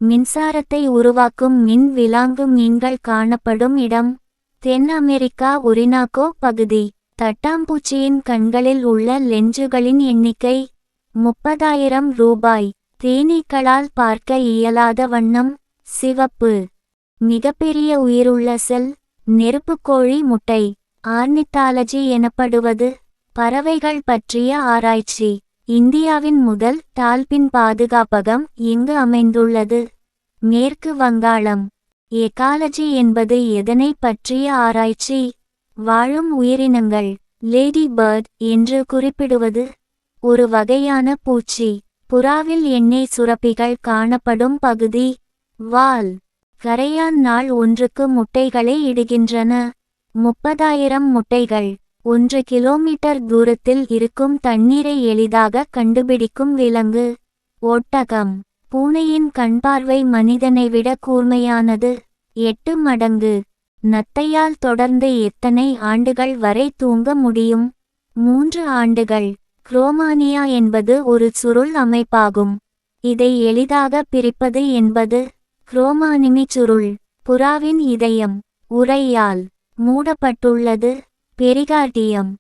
மின்சாரத்தை உருவாக்கும் மின் விலாங்கு மீன்கள் காணப்படும் இடம் தென் அமெரிக்கா ஒரினாக்கோ பகுதி. தட்டாம்பூச்சியின் கண்களில் உள்ள லென்சுகளின் எண்ணிக்கை 30,000 ரூபாய். தேனீக்களால் பார்க்க இயலாத வண்ணம் சிவப்பு. மிகப்பெரிய உயிருள்ள செல் நெருப்புக்கோழி முட்டை. ஆர்னித்தாலஜி எனப்படுவது பறவைகள் பற்றிய ஆராய்ச்சி. இந்தியாவின் முதல் டால்பின் பாதுகாப்பகம் இங்கு அமைந்துள்ளது. மேற்கு வங்காளம். எகாலஜி என்பது எதனை பற்றிய ஆராய்ச்சி? வாழும் உயிரினங்கள். லேடி பேர்ட் என்று குறிப்பிடுவது ஒரு வகையான பூச்சி. புறாவில் எண்ணெய் சுரப்பிகள் காணப்படும் பகுதி வால். கரையான் நாள் ஒன்றுக்கு முட்டைகளை இடுகின்றன. 30,000 முட்டைகள். 1 கிலோமீட்டர் தூரத்தில் இருக்கும் தண்ணீரை எளிதாக கண்டுபிடிக்கும் விலங்கு ஒட்டகம். பூனையின் கண்பார்வை மனிதனை விட கூர்மையானது 8 மடங்கு. நத்தையால் தொடர்ந்து எத்தனை ஆண்டுகள் வரை தூங்க முடியும்? 3 ஆண்டுகள். குரோமானியா என்பது ஒரு சுருள் அமைப்பாகும். இதை எளிதாக பிரிப்பது என்பது குரோமானிமி சுருள். புறாவின் இதயம் உறையால் மூடப்பட்டுள்ளது. பெரிகார்டியம்.